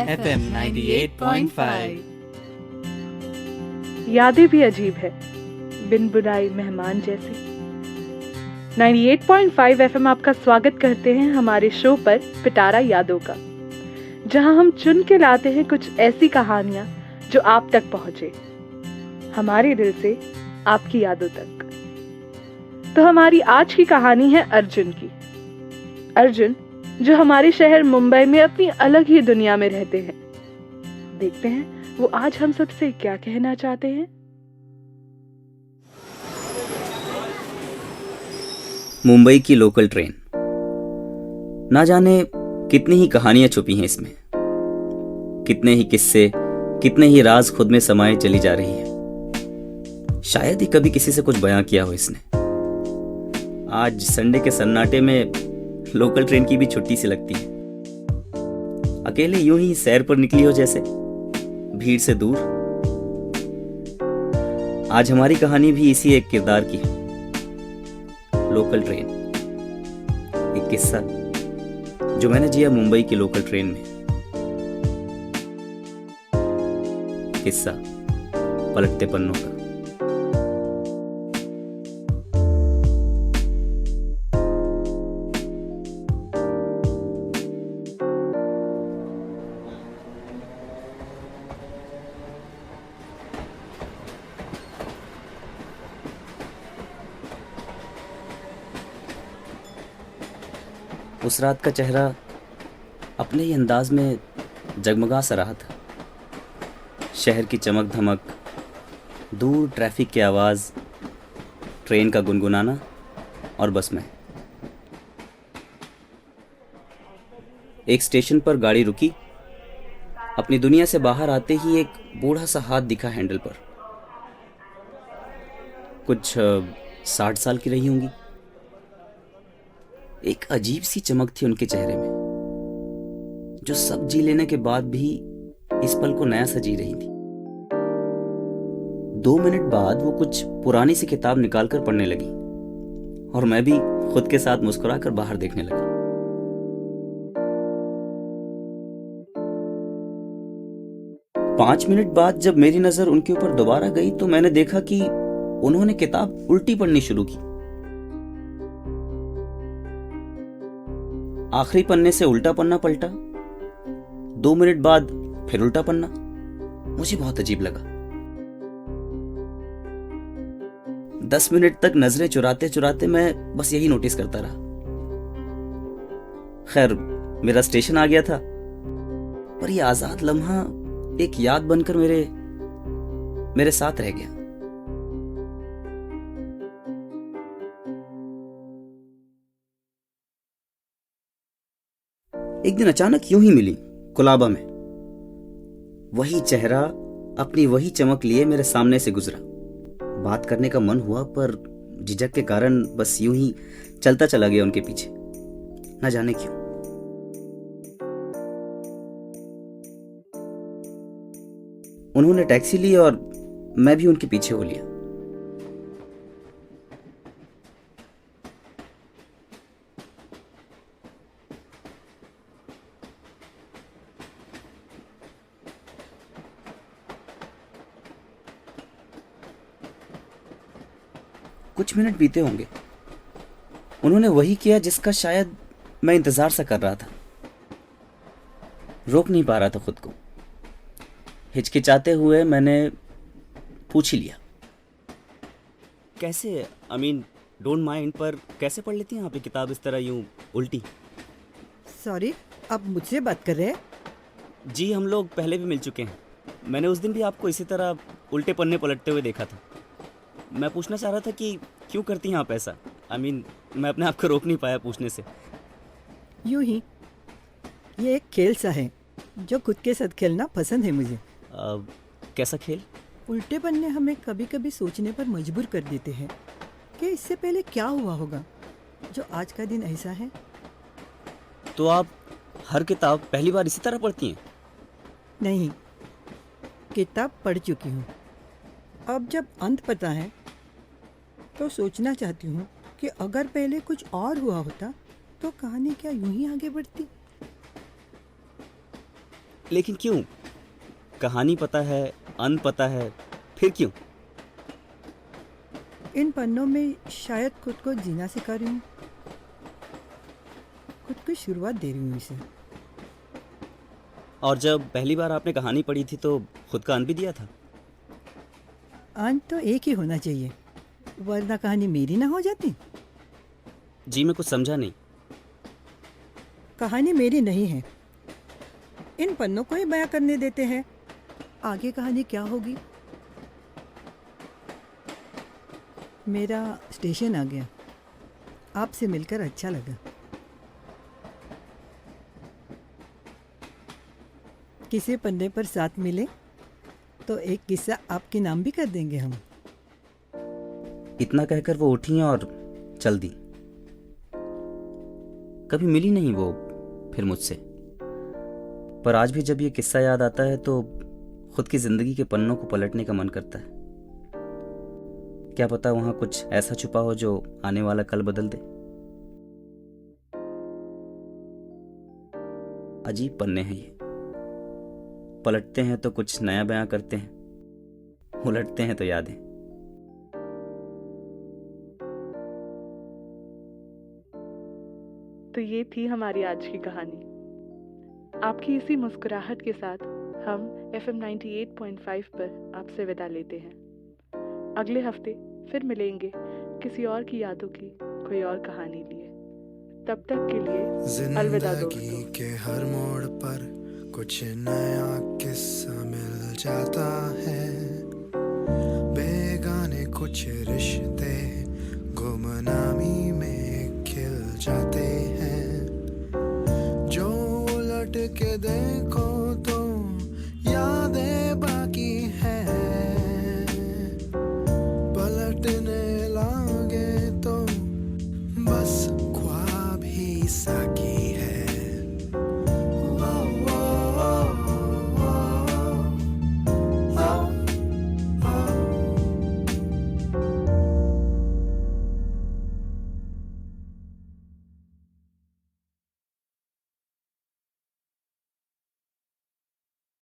FM 98.5। यादें भी अजीब है, बिन बुलाए मेहमान जैसी। 98.5 FM आपका स्वागत करते हैं हमारे शो पर पिटारा यादों का, जहां हम चुन के लाते हैं कुछ ऐसी कहानियां जो आप तक पहुंचे, हमारे दिल से आपकी यादों तक। तो हमारी आज की कहानी है अर्जुन की। अर्जुन जो हमारे शहर मुंबई में अपनी अलग ही दुनिया में रहते हैं। देखते हैं वो आज हम सबसे क्या कहना चाहते हैं। मुंबई की लोकल ट्रेन, ना जाने कितनी ही कहानियां छुपी हैं इसमें, कितने ही किस्से, कितने ही राज खुद में समाये चली जा रही है। शायद ही कभी किसी से कुछ बयां किया हो इसने। आज संडे के सन्नाटे में लोकल ट्रेन की भी छुट्टी सी लगती है। अकेले यूं ही सैर पर निकली हो जैसे, भीड़ से दूर। आज हमारी कहानी भी इसी एक किरदार की है, लोकल ट्रेन। एक किस्सा जो मैंने जिया मुंबई की लोकल ट्रेन में। किस्सा पलटते पन्नों का। उस रात का चेहरा अपने ही अंदाज में जगमगा सा रहा था। शहर की चमक धमक, दूर ट्रैफिक की आवाज़, ट्रेन का गुनगुनाना और बस में। एक स्टेशन पर गाड़ी रुकी। अपनी दुनिया से बाहर आते ही एक बूढ़ा सा हाथ दिखा हैंडल पर। कुछ 60 साल की रही होंगी। एक अजीब सी चमक थी उनके चेहरे में, जो सब जी लेने के बाद भी इस पल को नया सा जी रही थी। 2 मिनट बाद वो कुछ पुरानी सी किताब निकालकर पढ़ने लगी और मैं भी खुद के साथ मुस्कुराकर बाहर देखने लगा। पांच मिनट बाद जब मेरी नजर उनके ऊपर दोबारा गई तो मैंने देखा कि उन्होंने किताब उल्टी पढ़नी शुरू की। आखिरी पन्ने से उल्टा पन्ना पलटा। 2 मिनट बाद फिर उल्टा पन्ना। मुझे बहुत अजीब लगा। 10 मिनट तक नजरें चुराते चुराते मैं बस यही नोटिस करता रहा। खैर, मेरा स्टेशन आ गया था, पर यह आजाद लम्हा एक याद बनकर मेरे साथ रह गया। एक दिन अचानक यूं ही मिली कुलाबा में। वही चेहरा अपनी वही चमक लिए मेरे सामने से गुजरा। बात करने का मन हुआ, पर झिझक के कारण बस यूं ही चलता चला गया उनके पीछे, न जाने क्यों। उन्होंने टैक्सी ली और मैं भी उनके पीछे हो लिया। कुछ मिनट बीते होंगे। उन्होंने वही किया जिसका शायद मैं इंतजार सा कर रहा था। रोक नहीं पा रहा था खुद को। हिचकिचाते हुए मैंने पूछ ही लिया, कैसे डोंट माइंड, पर कैसे पढ़ लेती हैं आप ये किताब इस तरह यूं उल्टी? सॉरी, आप मुझसे बात कर रहे हैं? जी, हम लोग पहले भी मिल चुके हैं। मैंने उस दिन भी आपको इसी तरह उल्टे पन्ने पलटते हुए देखा था। मैं पूछना चाह रहा था कि क्यों करती हैं आप ऐसा? मैं अपने आप को रोक नहीं पाया पूछने से। यूं ही, ये एक खेल सा है जो खुद के साथ खेलना पसंद है मुझे। कैसा खेल? उल्टे पन्ने हमें कभी कभी सोचने पर मजबूर कर देते हैं कि इससे पहले क्या हुआ होगा, जो आज का दिन ऐसा है। तो आप हर किताब पहली बार इसी तरह पढ़ती हैं? नहीं, किताब पढ़ चुकी हूँ। अब जब अंत पता है तो सोचना चाहती हूँ कि अगर पहले कुछ और हुआ होता तो कहानी क्या यूं ही आगे बढ़ती। लेकिन क्यों? कहानी पता है, अंत पता है, फिर क्यों? इन पन्नों में शायद खुद को जीना सिखा रही हूँ, खुद को शुरुआत दे रही हूँ इसे। और जब पहली बार आपने कहानी पढ़ी थी तो खुद का अंत भी दिया था। अंत तो एक ही होना चाहिए, वरना कहानी मेरी ना हो जाती। जी मैं कुछ समझा नहीं। कहानी मेरी नहीं है, इन पन्नों को ही बयां करने देते हैं, आगे कहानी क्या होगी। मेरा स्टेशन आ गया, आपसे मिलकर अच्छा लगा। किसी पन्ने पर साथ मिले तो एक किस्सा आपके नाम भी कर देंगे हम। इतना कहकर वो उठी और चल दी। कभी मिली नहीं वो फिर मुझसे, पर आज भी जब ये किस्सा याद आता है तो खुद की जिंदगी के पन्नों को पलटने का मन करता है। क्या पता वहां कुछ ऐसा छुपा हो जो आने वाला कल बदल दे। अजीब पन्ने हैं ये, पलटते हैं तो कुछ नया बयां करते हैं, उलटते हैं तो यादें। तो ये थी हमारी आज की कहानी। आपकी इसी मुस्कुराहट के साथ हम FM 98.5 पर आपसे विदा लेते हैं। अगले हफ्ते फिर मिलेंगे किसी और की यादों की कोई और कहानी लिए। तब तक के लिए अलविदा दोस्तों। जिंदगी के हर मोड़ पर कुछ नया किस्सा मिल जाता है, बेगाने कुछ रिश्ते गुमनामी में खिल जाते हैं। जो उलट के देखो तो यादें बाकी हैं, पलटने लागे तो बस ख्वाब ही साकी